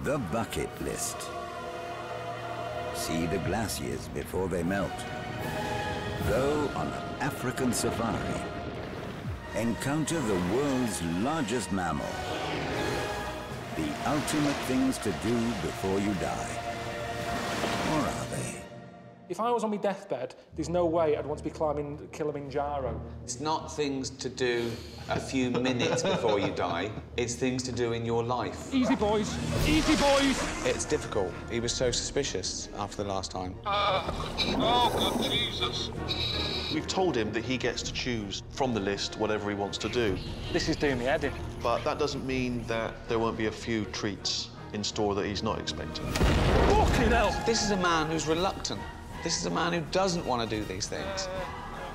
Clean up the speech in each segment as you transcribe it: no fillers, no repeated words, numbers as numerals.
The bucket list. See the glaciers before they melt. Go on an African safari. Encounter the world's largest mammal. The ultimate things to do before you die. Or are they? If I was on my deathbed, there's no way I'd want to be climbing Kilimanjaro. It's not things to do a few minutes before you die, it's things to do in your life. Easy, boys. Easy, boys. It's difficult. He was so suspicious after the last time. Oh, good Jesus. We've told him that he gets to choose from the list whatever he wants to do. This is doing me head in. But that doesn't mean that there won't be a few treats in store that he's not expecting. Fucking hell! This is a man who's reluctant. This is a man who doesn't want to do these things.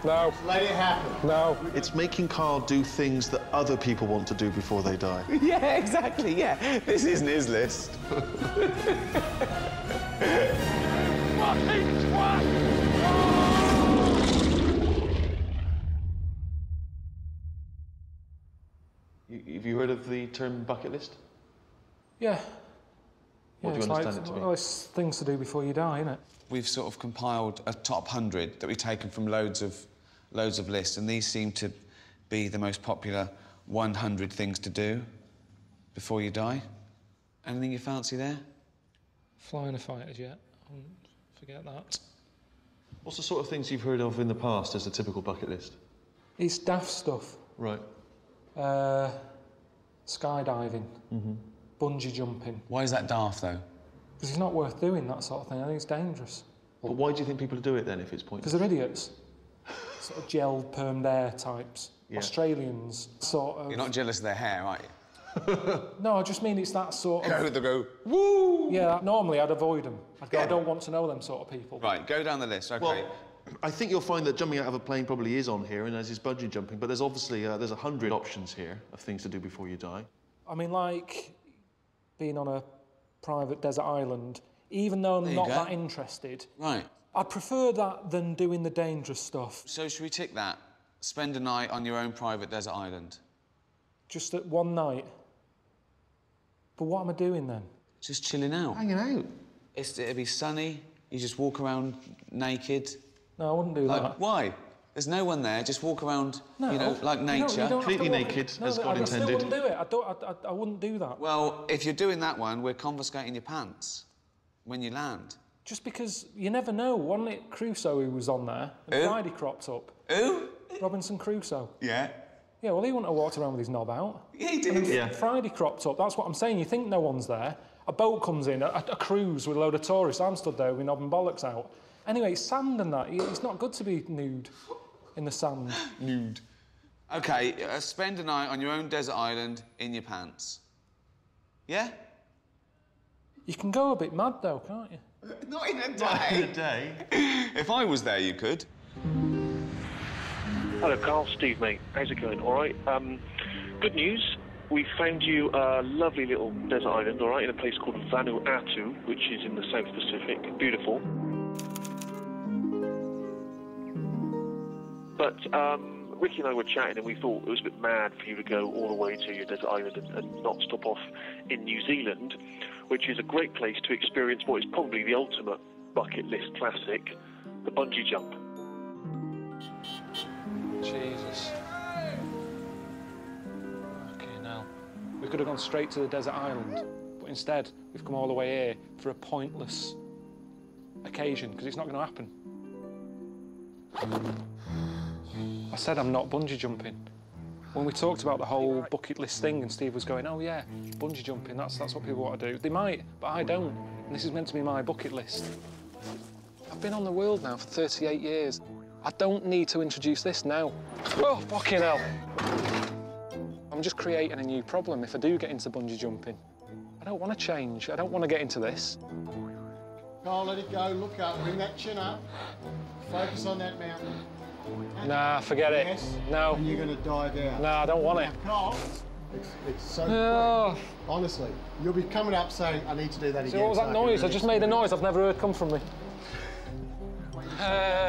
No. Let it happen. No. It's making Carl do things that other people want to do before they die. Yeah, exactly, yeah. This isn't his list. Fucking twat! Have you heard of the term bucket list? Yeah. What do you understand it to mean? Well, it's things to do before you die, isn't it? We've sort of compiled a top 100 that we've taken from loads of lists, and these seem to be the most popular 100 things to do before you die. Anything you fancy there? Flying a fighter jet. I wouldn't forget that. What's the sort of things you've heard of in the past as a typical bucket list? It's daft stuff. Right. Skydiving. Bungee jumping. Why is that daft, though? Because it's not worth doing, that sort of thing. I think it's dangerous. But why do you think people do it, then, if it's pointless? Because they're idiots. Sort of gelled, permed hair types. Yeah. Australians, sort of... You're not jealous of their hair, are you? No, I just mean it's that sort of... They go, woo! Yeah, normally I'd avoid them. I'd go, I don't want to know them sort of people. Right, go down the list, OK. Well, I think you'll find that jumping out of a plane probably is on here, and as is bungee jumping, but there's obviously, there's 100 options here of things to do before you die. I mean, like, being on a private desert island, even though I'm not that interested... Right. I'd prefer that than doing the dangerous stuff. So should we tick that? Spend a night on your own private desert island. Just at one night. But what am I doing then? Just chilling out. Hanging out. It'd be sunny, you just walk around naked. No, I wouldn't do that. Why? There's no one there, just walk around, you know, like nature. Completely naked, as God intended. I still wouldn't do it. I wouldn't do that. Well, if you're doing that one, we're confiscating your pants when you land. Just because you never know. Wasn't it Crusoe who was on there? And Friday cropped up. Who? Robinson Crusoe. Yeah. Yeah, well, he wouldn't have walked around with his knob out. Yeah, he did. Yeah. Friday cropped up. That's what I'm saying. You think no one's there. A boat comes in, a cruise with a load of tourists. I'm stood there with my knob and bollocks out. Anyway, it's sand and that. It's not good to be nude in the sand. Nude. OK, spend a night on your own desert island in your pants. Yeah? You can go a bit mad, though, can't you? Not in a day. Not in a day. If I was there, you could. Hello, Carl. Steve, mate. How's it going? All right. Good news. We found you a lovely little desert island, all right, in a place called Vanuatu, which is in the South Pacific. Beautiful. But Ricky and I were chatting, and we thought it was a bit mad for you to go all the way to your desert island and not stop off in New Zealand, which is a great place to experience what is probably the ultimate bucket list classic, the bungee jump. Jesus. Okay, now. We could have gone straight to the desert island, but instead we've come all the way here for a pointless occasion, because it's not going to happen. I said I'm not bungee jumping. When we talked about the whole bucket list thing and Steve was going, oh yeah, bungee jumping, that's what people want to do. They might, but I don't. And this is meant to be my bucket list. I've been on the world now for 38 years. I don't need to introduce this now. Oh, fucking hell. I'm just creating a new problem if I do get into bungee jumping. I don't want to change. I don't want to get into this. Carl, let it go. Look up. Bring that chin up. Focus on that mountain. Nah, forget it. Yes. No. And you're going to dive out. Nah, I don't want it. Carl, it's so quick. Honestly, you'll be coming up saying, I need to do that again. So what was that noise? I just made a noise I've never heard come from me.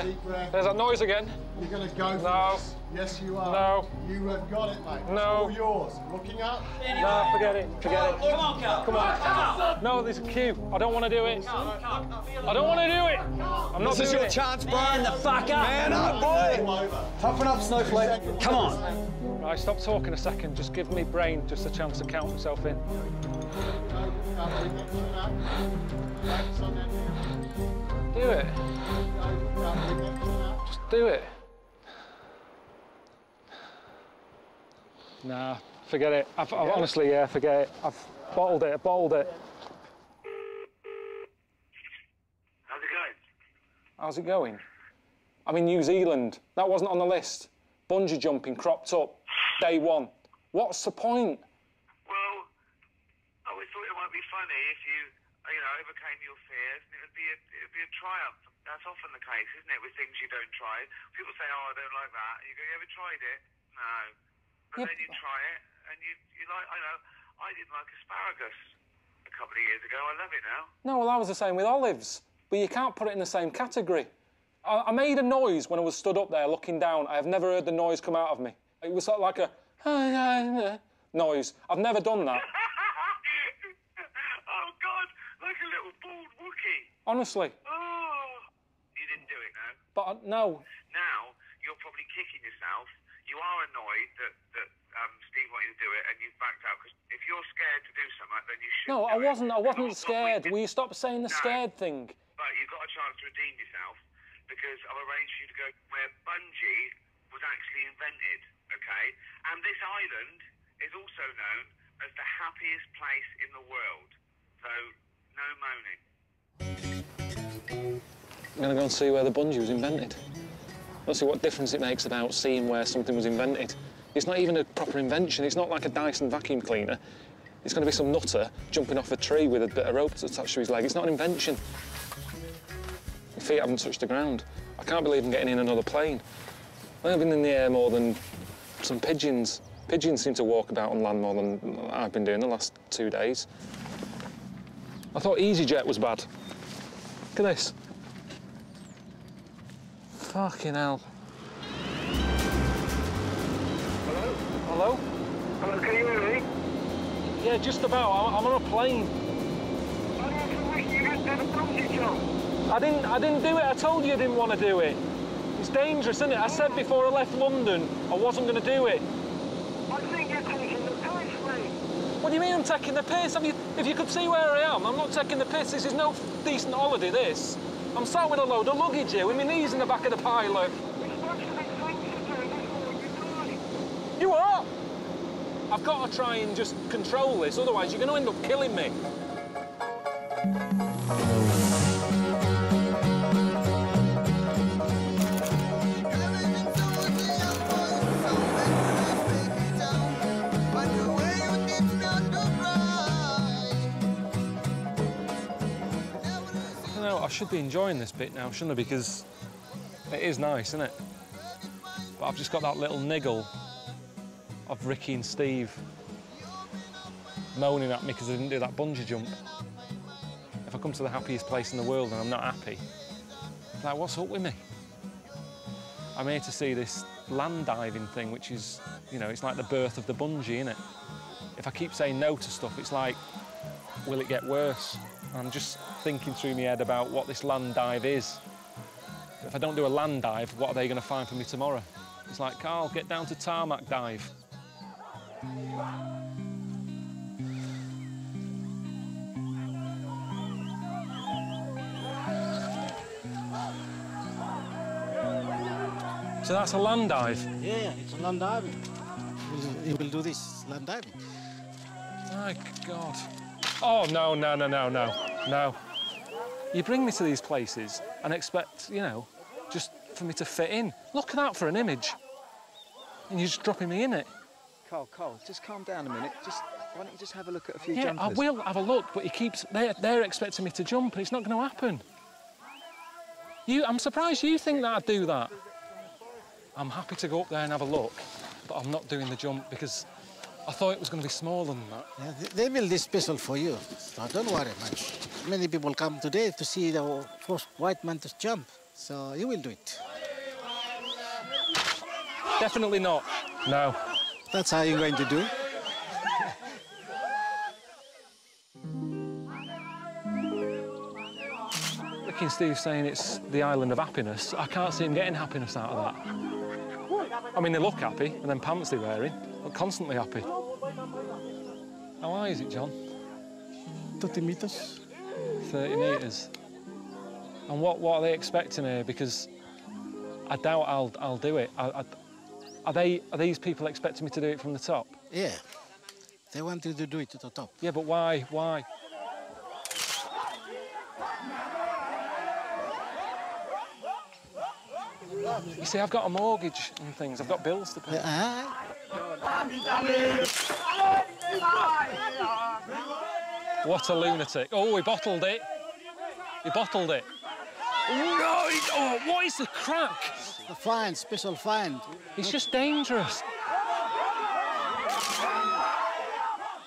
Deep breath. There's that noise again. You're going to go for No. this. Yes, you are. No. You have got it, mate. No. It's all yours. Looking up. No, forget it. Forget it. Come on, Carl. Come on. No, there's a queue. I don't want to do it. I don't want to do it. I'm not doing it. This is your chance, Man the fuck up. Man up, boy. Toughen up, Snowflake. Come on. Right, stop talking a second. Just give me brain just a chance to count myself in. Do it. Just do it. Nah, forget it. I've honestly, yeah, forget it. I've bottled it. How's it going? How's it going? I'm in New Zealand. That wasn't on the list. Bungee jumping cropped up. Day one. What's the point? Well, I always thought it might be funny if you overcame your fears, and it would be a triumph. That's often the case, isn't it, with things you don't try? People say, "Oh, I don't like that." And you go, "You ever tried it?" No. But then you try it, and you like. I didn't like asparagus a couple of years ago. I love it now. No, well, that was the same with olives. But you can't put it in the same category. I made a noise when I was stood up there looking down. I have never heard the noise come out of me. It was sort of like a noise. I've never done that. Oh, God, like a little bald Wookiee. Honestly. Oh, you didn't do it, no? But no. Now, you're probably kicking yourself. You are annoyed that Steve wanted you to do it and you've backed out. Because if you're scared to do something, then you should. No, I wasn't scared. Will you stop saying the scared thing? But you've got a chance to redeem yourself because I've arranged for you to go where bungee was actually invented, okay? And this island is also known as the happiest place in the world. So, no moaning. I'm going to go and see where the bungee was invented. Let's see what difference it makes about seeing where something was invented. It's not even a proper invention. It's not like a Dyson vacuum cleaner. It's going to be some nutter jumping off a tree with a bit of rope attached to his leg. It's not an invention. My feet haven't touched the ground. I can't believe I'm getting in another plane. I've been in the air more than some pigeons. Pigeons seem to walk about on land more than I've been doing the last 2 days. I thought EasyJet was bad. Look at this. Fucking hell. Hello? Hello? Hello, can you hear me? Yeah, just about. I'm on a plane. You just did a bungee jump. I didn't do it. I told you I didn't want to do it. It's dangerous, isn't it? I said before I left London I wasn't going to do it. I think you're taking the piss, mate. What do you mean I'm taking the piss? If you could see where I am, I'm not taking the piss. This is no decent holiday, this. I'm sat with a load of luggage here with my knees in the back of the pilot. You what? I've got to try and just control this, otherwise you're going to end up killing me. I should be enjoying this bit now, shouldn't I? Because it is nice, isn't it? But I've just got that little niggle of Ricky and Steve moaning at me because I didn't do that bungee jump. If I come to the happiest place in the world and I'm not happy, like, what's up with me? I'm here to see this land diving thing, which is, you know, it's like the birth of the bungee, isn't it? If I keep saying no to stuff, it's like, will it get worse? I'm just thinking through my head about what this land dive is. If I don't do a land dive, what are they going to find for me tomorrow? It's like, Carl, get down to tarmac dive. So that's a land dive? Yeah, it's a land diving. You will do this land diving. My God. Oh, no. No. You bring me to these places and expect, you know, just for me to fit in. Look at that for an image. And you're just dropping me in it. Carl, just calm down a minute. Why don't you just have a look at a few jumpers? jumpers? I will have a look, but they're expecting me to jump and it's not going to happen. I'm surprised you think that I'd do that. I'm happy to go up there and have a look, but I'm not doing the jump because I thought it was going to be smaller than that. Yeah, they build this special for you, so don't worry much. Many people come today to see the first white man to jump, so you will do it. Definitely not. No. That's how you're going to do. Ricky and Steve saying it's the island of happiness. I can't see him getting happiness out of that. I mean, they look happy, and then pants they're wearing look constantly happy. How high is it, John? 30 meters. 30 metres. And what are they expecting here? Because I doubt I'll do it. Are these people expecting me to do it from the top? Yeah. They want you to do it to the top. Yeah, but why? Why? You see, I've got a mortgage and things. I've got bills to pay. What a lunatic. Oh, he bottled it. He bottled it. Oh, what is the crack? A find, special find. It's just dangerous.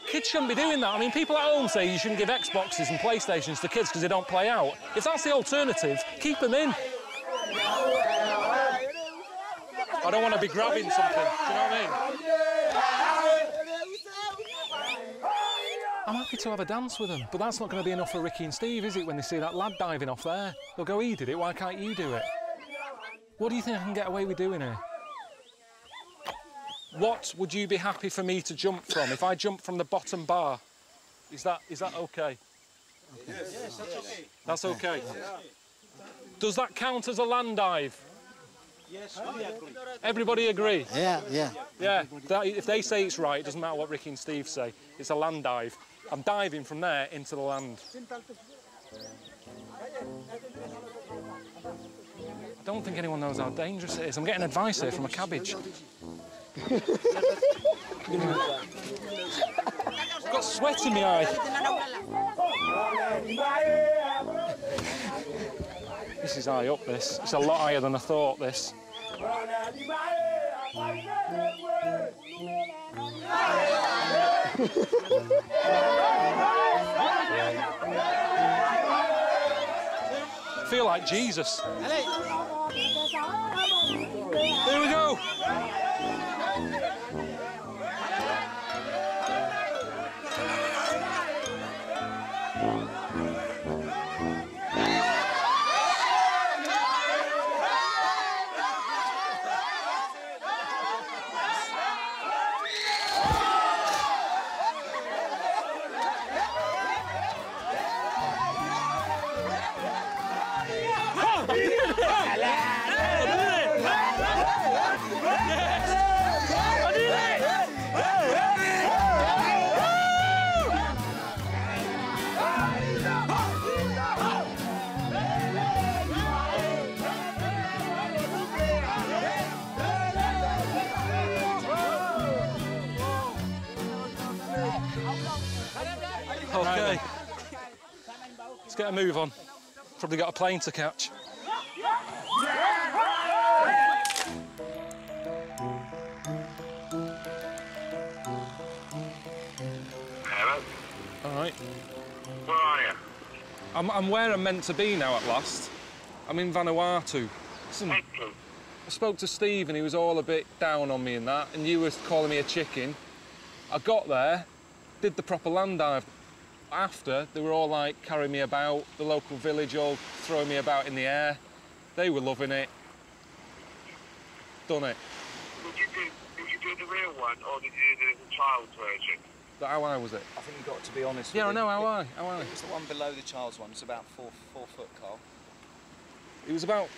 Kids shouldn't be doing that. I mean, people at home say you shouldn't give Xboxes and PlayStations to kids because they don't play out. If that's the alternative, keep them in. I don't want to be grabbing something, do you know what I mean? I'm happy to have a dance with them, but that's not going to be enough for Ricky and Steve, is it, when they see that lad diving off there? They'll go, he did it, why can't you do it? What do you think I can get away with doing here? What would you be happy for me to jump from? If I jump from the bottom bar, is that OK? Yes, that's OK. That's OK? Does that count as a land dive? Yes, we agree. Everybody agree? Yeah, yeah. Yeah, if they say it's right, it doesn't matter what Ricky and Steve say. It's a land dive. I'm diving from there into the land. I don't think anyone knows how dangerous it is. I'm getting advice here from a cabbage. I've got sweat in my eye. This is high up, this. It's a lot higher than I thought, this. I feel like Jesus. Here we go. OK. Let's get a move on. Probably got a plane to catch. Hello? All right. Where are you? I'm where I'm meant to be now at last. I'm in Vanuatu. Listen, I spoke to Steve and he was all a bit down on me and that, and you were calling me a chicken. I got there, did the proper land dive. After, they were all like carrying me about, the local village all throwing me about in the air. They were loving it. Done it. Did you do the real one, or did you do the child's version? How high was it? I think you've got to be honest with Yeah, I you. know, how high? It was the one below the child's one. It's about four foot, Carl. It was about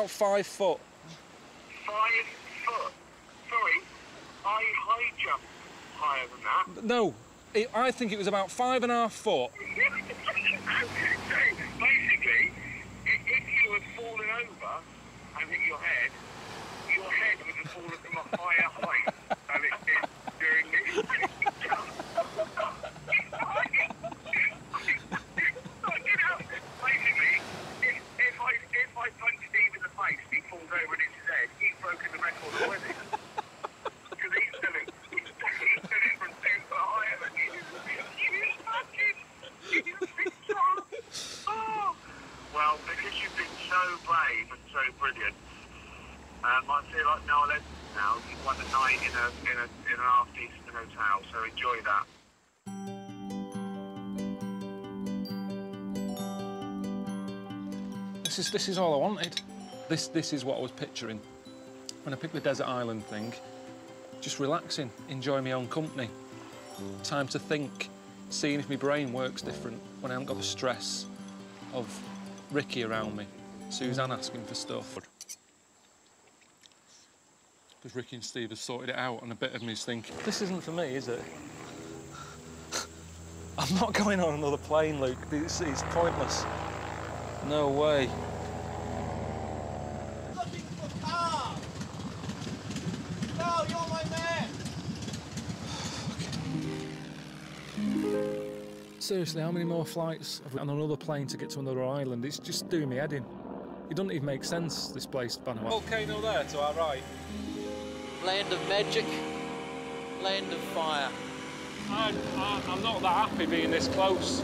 5 foot. 5 foot? Sorry, I high jumped higher than that. No, I think it was about 5.5 foot. Basically, if you had fallen over and hit your head would have fallen from a higher height than it did during this jump. Basically, if I punch Steve in the face, he falls over and hits his head, he's broken the record already. Because he's done it from 2 foot higher than you. Well, because you've been so brave and so brilliant, I feel like Noel Edmonds now. You've won a night in an half-decent hotel, so enjoy that. This is all I wanted. This is what I was picturing when I picked the desert island thing. Just relaxing, enjoying my own company. Time to think, seeing if my brain works different when I haven't got the stress of Ricky around me, Suzanne asking for stuff. Because Ricky and Steve have sorted it out, and a bit of me is thinking, this isn't for me, is it? I'm not going on another plane, Luke. It's pointless. No way. No, you're my man. Seriously, how many more flights have we on another plane to get to another island? It's just doing me head in. It doesn't even make sense, this place, Vanuatu. Volcano there to our right. Land of magic, land of fire. I'm not that happy being this close.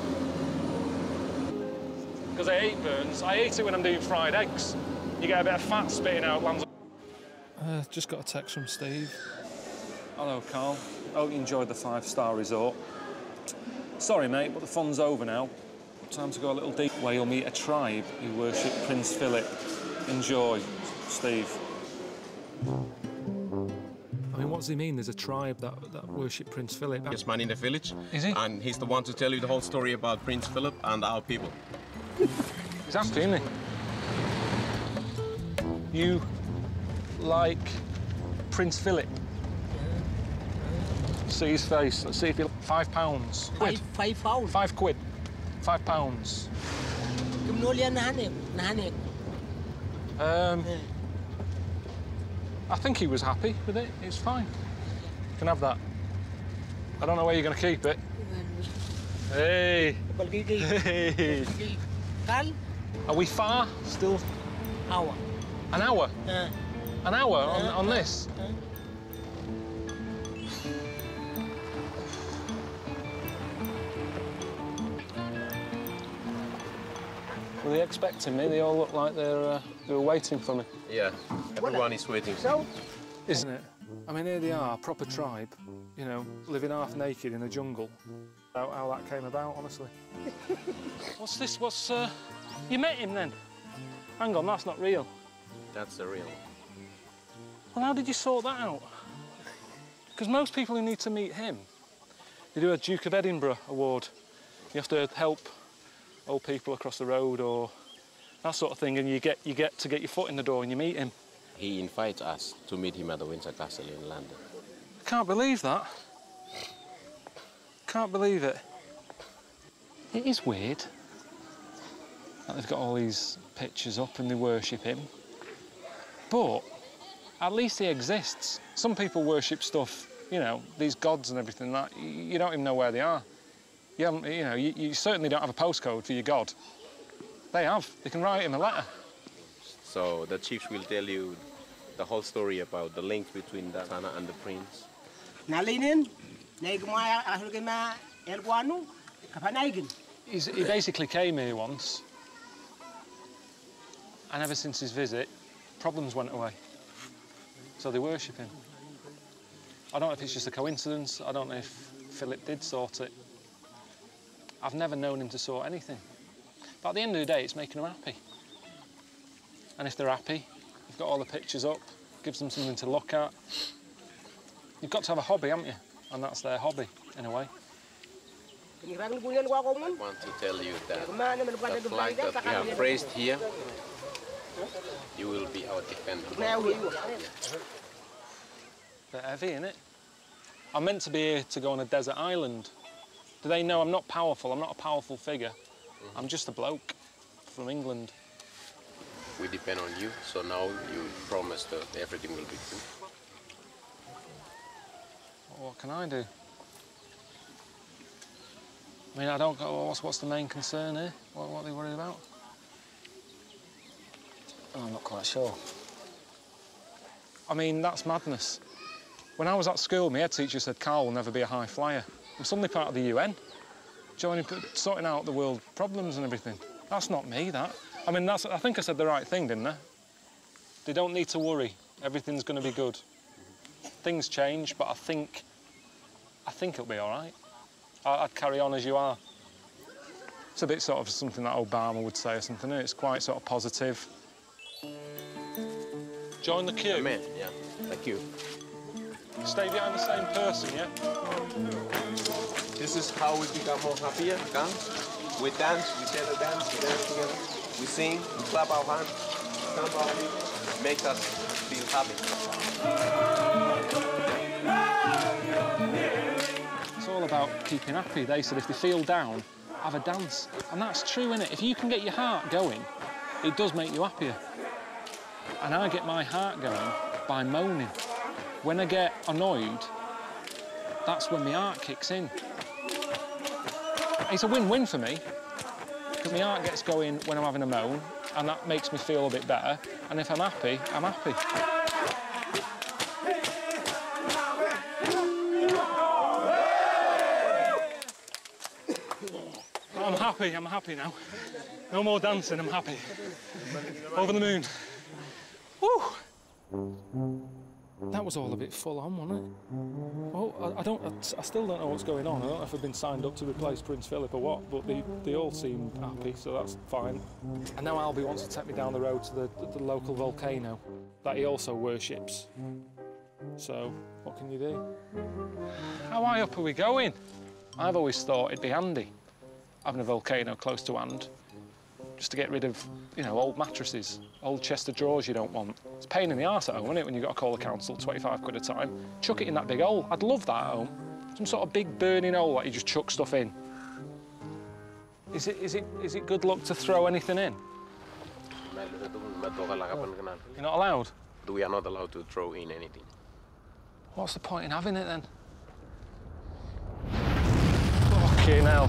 Because I hate burns. I hate it when I'm doing fried eggs. You get a bit of fat spitting out. Just got a text from Steve. Hello, Carl. Hope you enjoyed the 5-star resort. Sorry, mate, but the fun's over now. Time to go a little deep where you'll meet a tribe who worship Prince Philip. Enjoy, Steve. I mean, what does he mean? There's a tribe that worship Prince Philip? This man in the village. Is he? And he's the one to tell you the whole story about Prince Philip and our people. He's happy, isn't he? You like Prince Philip? See his face. Let's see if he... £5. Quid. £5. £5. £5. I think he was happy with it. It's fine. You can have that. I don't know where you're going to keep it. Hey. Hey. Are we far still? Hour. An hour? An hour on this? Were they expecting me? They all look like they were waiting for me. Yeah, everyone is waiting. So, isn't it? I mean, here they are, proper tribe, you know, living half naked in a jungle. How that came about, honestly. What's this? You met him then? Hang on, that's not real. That's the real. Well, how did you sort that out? Because most people who need to meet him, they do a Duke of Edinburgh award. You have to help old people across the road or that sort of thing, and you get to get your foot in the door and you meet him. He invites us to meet him at the Windsor Castle in London. I can't believe that. Can't believe it. It is weird that they've got all these pictures up and they worship him. But at least he exists. Some people worship stuff, you know, these gods and everything that you don't even know where they are. You certainly don't have a postcode for your god. They have. They can write him a letter. So the chiefs will tell you the whole story about the link between Diana and the prince. He basically came here once, and ever since his visit, problems went away. So they worship him. I don't know if it's just a coincidence. I don't know if Philip did sort it. I've never known him to sort anything. But at the end of the day, it's making them happy. And if they're happy, you've got all the pictures up, gives them something to look at. You've got to have a hobby, haven't you? And that's their hobby, in a way. I want to tell you that the flag that we have raised here, you will be our defender. Bit heavy, innit? I'm meant to be here to go on a desert island. Do they know I'm not powerful? I'm not a powerful figure. I'm just a bloke from England. We depend on you, so now you promise that everything will be good. What can I do? I mean, I don't go, what's the main concern here? What are they worried about? I'm not quite sure. I mean, that's madness. When I was at school, my head teacher said Carl will never be a high flyer. I'm suddenly part of the UN, sorting out the world problems and everything. That's not me, that. I mean, I think I said the right thing, didn't I? They don't need to worry. Everything's going to be good. Things change, but I think it'll be all right. I'd carry on as you are. It's a bit sort of something that Obama would say or something, isn't it? It's quite sort of positive. Join the queue. Amen. Yeah. Thank you. Stay behind the same person, yeah? This is how we become more happier. Come. We dance, we share the dance, we dance together. We sing, we clap our hands, stamp our feet. It makes us feel happy. It's all about keeping happy. They said if they feel down, have a dance. And that's true, innit? If you can get your heart going, it does make you happier. And I get my heart going by moaning. When I get annoyed, that's when my heart kicks in. It's a win-win for me, because my heart gets going when I'm having a moan, and that makes me feel a bit better. And if I'm happy, I'm happy. I'm happy now. No more dancing, I'm happy. Over the moon. Woo! That was all a bit full on, wasn't it? Oh, I still don't know what's going on. I don't know if I've been signed up to replace Prince Philip or what, but they all seem happy, so that's fine. And now Albie wants to take me down the road to the local volcano that he also worships. So, what can you do? How high up are we going? I've always thought it'd be handy having a volcano close to hand, just to get rid of, you know, old mattresses, old chest of drawers you don't want. It's a pain in the arse at home, isn't it, when you've got to call the council, 25 quid a time. Chuck it in that big hole. I'd love that at home. Some sort of big burning hole that you just chuck stuff in. Is it good luck to throw anything in? You're not allowed? We are not allowed to throw in anything. What's the point in having it then? Fucking hell.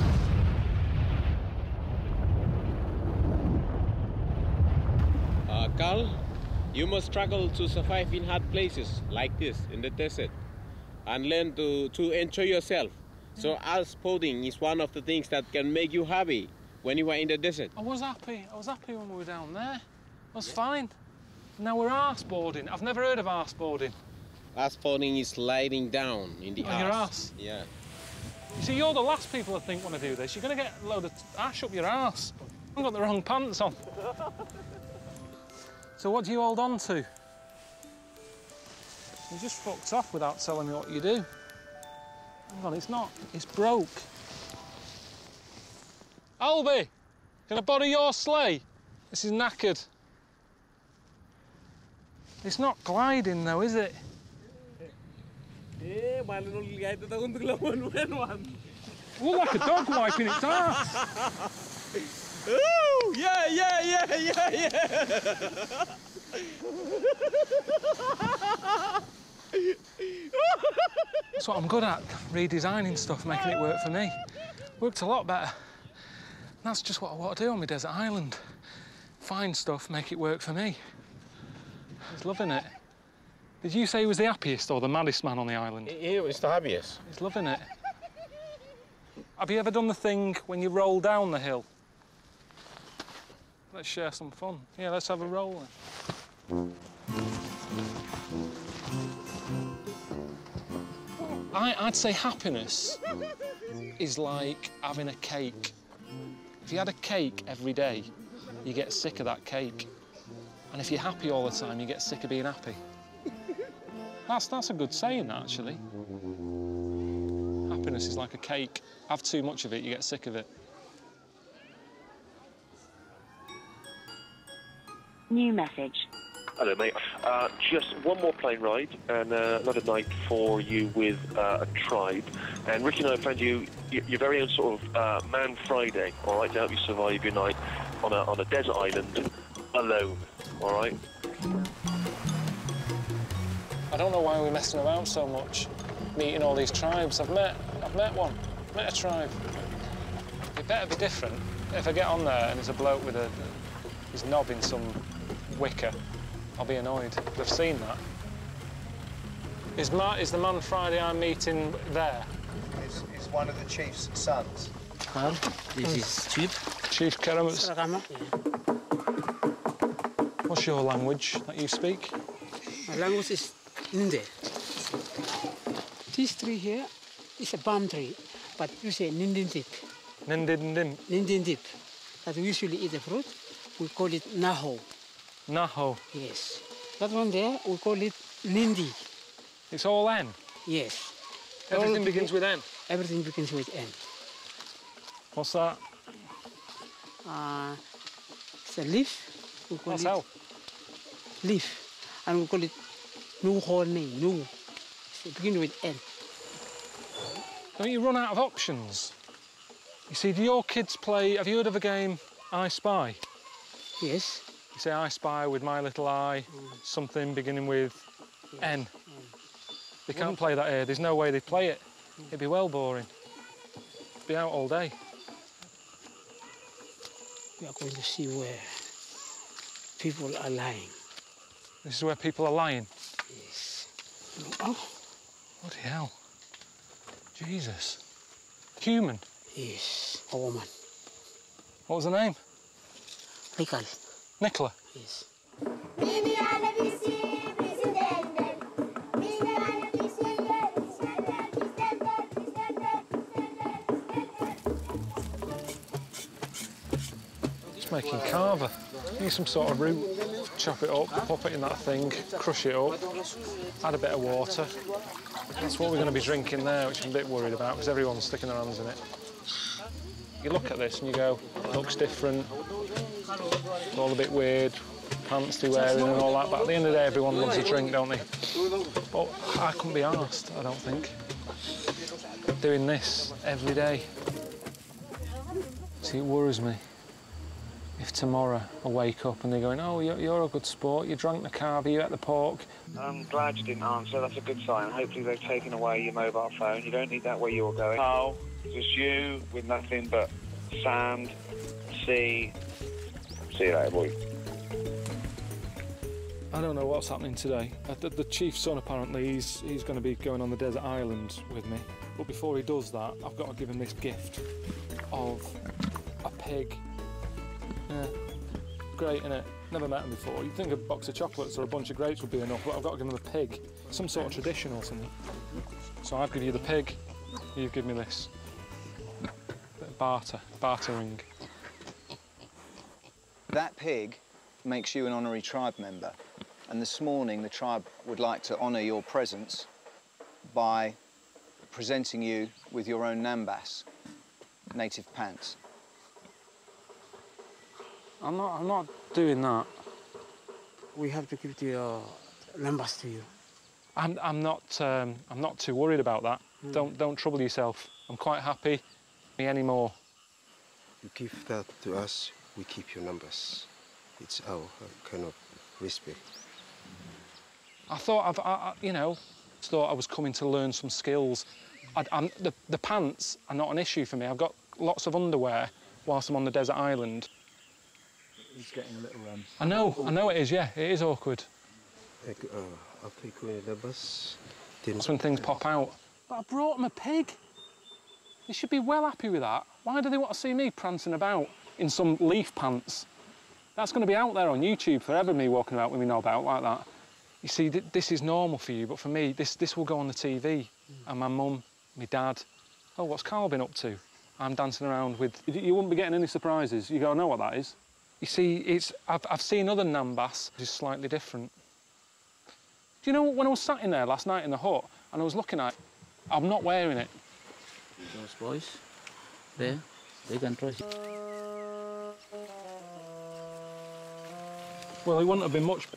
Carl, you must struggle to survive in hard places like this in the desert and learn to enjoy yourself. So ice boating is one of the things that can make you happy when you are in the desert. I was happy when we were down there. I was fine. Now we're arse boarding. I've never heard of arse boarding. Arse boarding is sliding down in the arse. Your arse? Yeah. You see, you're the last people I think want to do this. You're going to get a load of ash up your arse. I've got the wrong pants on. So what do you hold on to? You just fucked off without telling me what you do. Hang on, it's broke. Albie, can I borrow your sleigh? This is knackered. It's not gliding though, is it? Look like a dog wiping its ass. Ooh, yeah. That's what I'm good at, redesigning stuff, making it work for me. Worked a lot better. That's just what I want to do on my desert island. Find stuff, make it work for me. He's loving it. Did you say he was the happiest or the maddest man on the island? He was the happiest. He's loving it. Have you ever done the thing when you roll down the hill? Let's share some fun. Yeah, let's have a roll then. I'd say happiness is like having a cake. If you had a cake every day, you get sick of that cake. And if you're happy all the time, you get sick of being happy. That's a good saying, actually. Happiness is like a cake. Have too much of it, you get sick of it. New message. Hello, mate. Just one more plane ride and another night for you with a tribe. And Ricky and I found you your very own sort of Man Friday, all right, to help you survive your night on a desert island alone, all right? I don't know why we're messing around so much, meeting all these tribes. I've met one, met a tribe. It better be different. If I get on there and there's a bloke with his knob in some wicker, I'll be annoyed. I've seen that. Is the Man Friday I'm meeting there? Is one of the chief's sons. Well, this is Chief. Chief Keramus. What's your language that you speak? My language is Ninde. This tree here is a palm tree, but you say Nindindip. Nindindip. Nindindip. That we usually eat the fruit. We call it Naho. Naho? Yes. That one there, we call it Nindi. It's all N? Yes. Everything begins with N? Everything begins with N. What's that? It's a leaf. We call What's it that? Leaf. And we call it Nu Horni, Nu. It begins with N. Don't you run out of options? You see, do your kids play... Have you heard of a game, I Spy? Yes. You say I Spy with my little eye, something beginning with N. They can't play that here. There's no way they'd play it. It'd be well boring. It'd be out all day. We are going to see where people are lying. This is where people are lying? Yes. Oh. Bloody hell. Jesus. Human? Yes, a woman. What was her name? Nicola. Nicola? Yes. It's making carver. Need some sort of root. Chop it up, pop it in that thing, crush it up, add a bit of water. That's what we're going to be drinking there, which I'm a bit worried about because everyone's sticking their hands in it. You look at this and you go, looks different, it's all a bit weird, pants they're wearing and all that, but at the end of the day, everyone loves a drink, don't they? But I couldn't be arsed, I don't think, doing this every day. See, it worries me. If tomorrow I wake up and they're going, oh, you're a good sport, you drank the carver, you ate the pork. I'm glad you didn't answer, that's a good sign. Hopefully they've taken away your mobile phone. You don't need that where you're going. No, just you with nothing but sand, sea. See you later, boy. I don't know what's happening today. The chief's son, apparently, he's going to be going on the desert island with me. But before he does that, I've got to give him this gift of a pig. Yeah, great, innit? Never met him before. You'd think a box of chocolates or a bunch of grapes would be enough, but I've got to give him a pig. Some sort of tradition or something. So I'd give you the pig, you give me this. Bit of bartering. That pig makes you an honorary tribe member. And this morning, the tribe would like to honour your presence by presenting you with your own Nambas, native pants. I'm not doing that. We have to give your numbers to you. I'm not too worried about that. Don't trouble yourself. I'm quite happy. Me anymore. You give that to us, we keep your numbers. It's our kind of respect. I thought thought I was coming to learn some skills. The pants are not an issue for me. I've got lots of underwear whilst I'm on the desert island. He's getting a little... I know it is, yeah. It is awkward. That's when things pop out. But I brought them a pig. They should be well happy with that. Why do they want to see me prancing about in some leaf pants? That's going to be out there on YouTube forever, me walking about with me knob out like that. You see, this is normal for you, but for me, this will go on the TV. And my mum, my dad. Oh, what's Carl been up to? I'm dancing around with... You wouldn't be getting any surprises. You go, know what that is? You see, I've seen other Nambas, which is slightly different. Do you know, when I was sat in there last night in the hut, and I was looking at it, I'm not wearing it. Those boys, there, they can trust you. Well, it wouldn't have been much.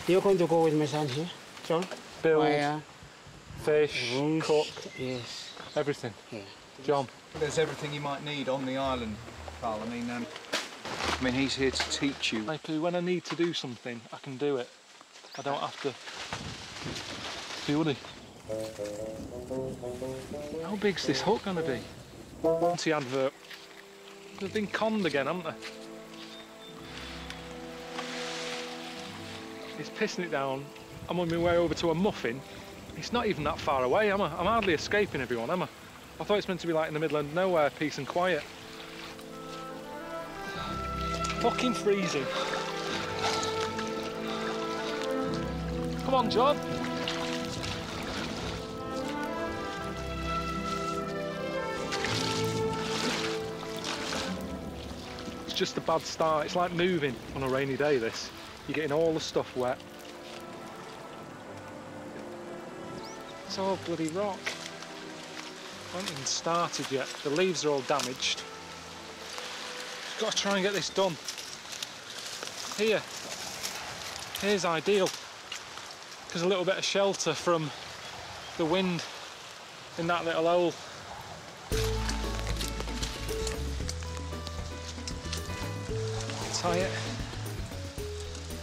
You're going to go with my son here, John? Build, fish, cook. Yes. Everything. Yeah. John. There's everything you might need on the island, Carl. I mean, he's here to teach you. When I need to do something, I can do it. I don't have to be woody. How big's this hut going to be? Anti-advert. They've been conned again, haven't they? It's pissing it down. I'm on my way over to a muffin. It's not even that far away, am I? I'm hardly escaping everyone, am I? I thought it's meant to be like in the middle of nowhere, peace and quiet. Fucking freezing. Come on, John. It's just a bad start. It's like moving on a rainy day, this. You're getting all the stuff wet. It's all bloody rock. I haven't even started yet. The leaves are all damaged. Just got to try and get this done. Here's ideal. Because a little bit of shelter from the wind in that little hole. Tie it.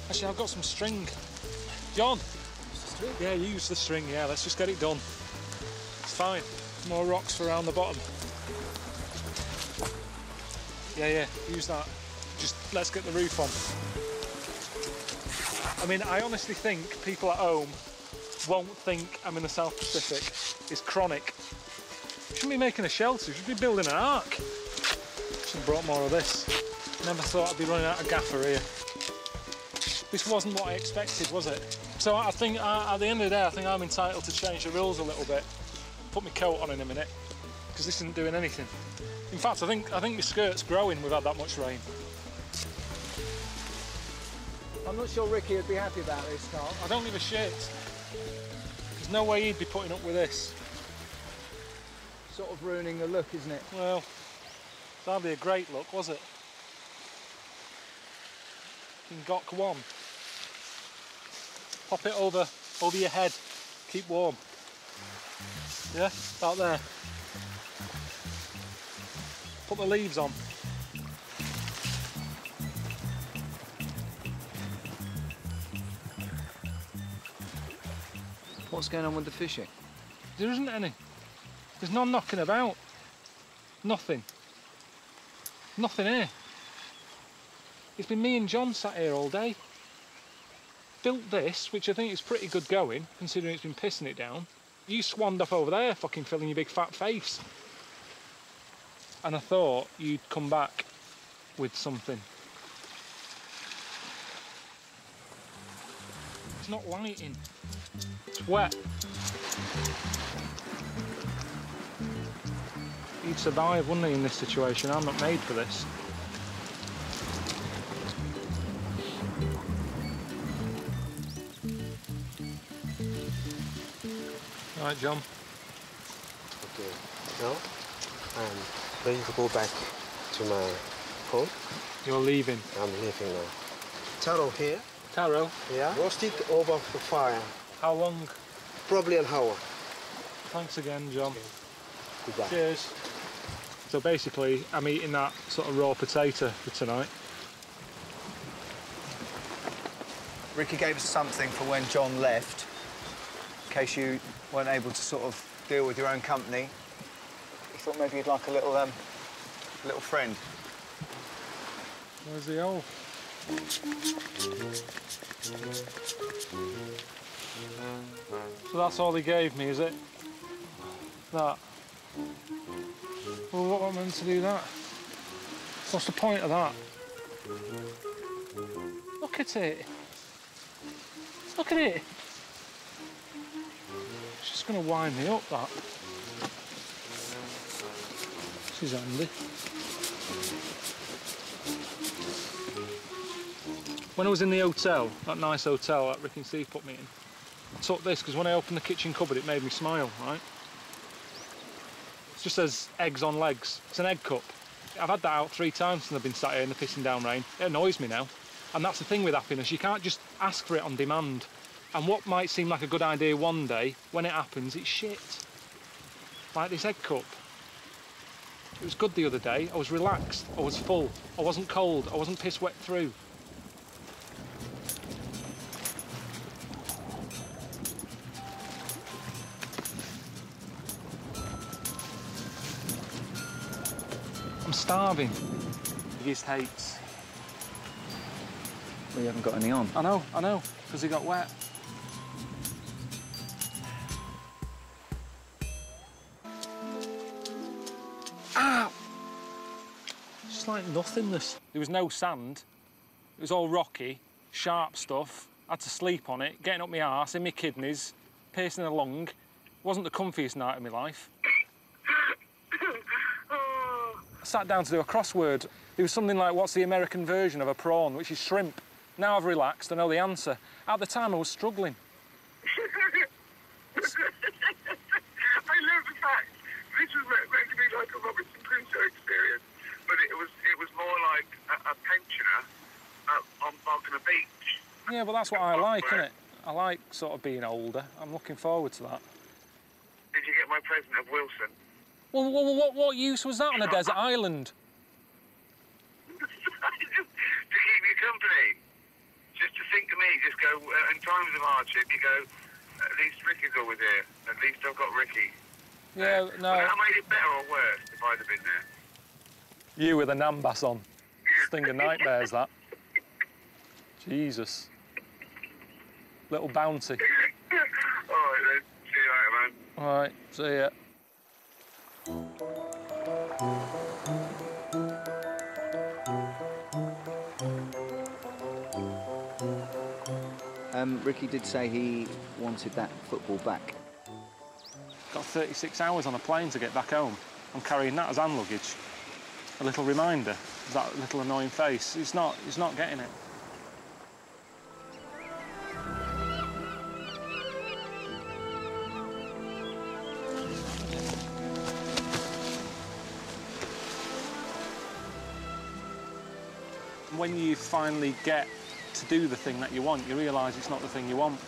Actually, I've got some string. John! Yeah, use the string, yeah, let's just get it done. It's fine. More rocks for around the bottom. Yeah, use that. Just let's get the roof on. I mean, I honestly think people at home won't think I'm in the South Pacific. It's chronic. You shouldn't be making a shelter, you should be building an ark. Should have brought more of this. Never thought I'd be running out of gaffer here. This wasn't what I expected, was it? So I think, at the end of the day, I think I'm entitled to change the rules a little bit. Put my coat on in a minute, because this isn't doing anything. In fact, I think my skirt's growing. We've had that much rain. I'm not sure Ricky would be happy about this, Carl. I don't give a shit. There's no way he'd be putting up with this. Sort of ruining the look, isn't it? Well, it's hardly a great look, was it? In Gok 1. Pop it over your head. Keep warm. Yeah, about there. Put the leaves on. What's going on with the fishing? There isn't any. There's none knocking about. Nothing. Nothing here. It's been me and John sat here all day. Built this, which I think is pretty good going, considering it's been pissing it down. You swanned off over there, fucking filling your big fat face. And I thought you'd come back with something. It's not lighting. It's wet. He'd survive, wouldn't he, in this situation? I'm not made for this. All right, John. Okay, now I'm ready to go back to my home. You're leaving? I'm leaving now. Taro here. Taro? Yeah. Roast it over the fire. How long? Probably an hour. Thanks again, John. Okay. Goodbye. Cheers. So basically, I'm eating that sort of raw potato for tonight. Ricky gave us something for when John left, in case you weren't able to sort of deal with your own company. He thought maybe you'd like a little friend. Where's the hole? So that's all he gave me, is it? That? Well, what am I meant to do that? What's the point of that? Look at it. Look at it. It's just going to wind me up, that. This is handy. When I was in the hotel, that nice hotel that Rick and Steve put me in, I took this because when I opened the kitchen cupboard, it made me smile, right? It just says eggs on legs. It's an egg cup. I've had that out 3 times since I've been sat here in the pissing down rain. It annoys me now. And that's the thing with happiness, you can't just ask for it on demand. And what might seem like a good idea one day, when it happens, it's shit. Like this egg cup. It was good the other day. I was relaxed. I was full. I wasn't cold. I wasn't piss wet through. I'm starving. Biggest hates. Well, you haven't got any on. I know. because he got wet. Ah! It's like nothingness. There was no sand. It was all rocky, sharp stuff. I had to sleep on it, getting up my arse, in my kidneys, pacing along. Wasn't the comfiest night of my life. I sat down to do a crossword. It was something like, what's the American version of a prawn, which is shrimp. Now I've relaxed, I know the answer. At the time, I was struggling. I love the fact this was meant to be like a Robinson Crusoe experience, but it was more like a pensioner on a beach. Yeah, but that's what I like, innit? I like sort of being older. I'm looking forward to that. Did you get my present of Wilson? Well, what use was that on a desert island? To keep you company. Just to think of me, just go, in times of hardship, you go, at least Ricky's always here. At least I've got Ricky. Yeah, no. Would that made it better or worse if I'd have been there? You with a Nambas on. Sting of nightmares, that. Jesus. Little bounty. All right, then. See you later, man. All right, see ya. Ricky did say he wanted that football back. Got 36 hours on a plane to get back home. I'm carrying that as hand luggage. A little reminder of that little annoying face. He's not getting it. When you finally get to do the thing that you want, you realise it's not the thing you want.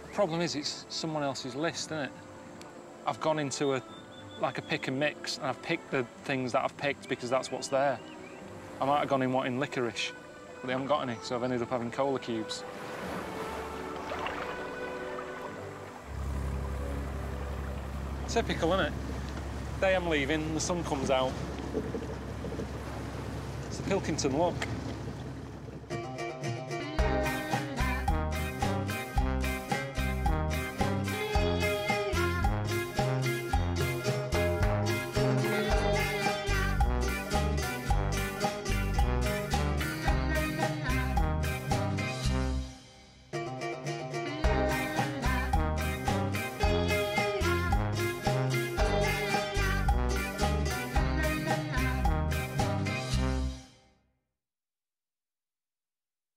The problem is it's someone else's list, isn't it? I've gone into a pick and mix, and I've picked the things that I've picked because that's what's there. I might have gone in wanting licorice, but they haven't got any, so I've ended up having cola cubes. Typical, isn't it? Day I'm leaving, the sun comes out. It's the Pilkington look.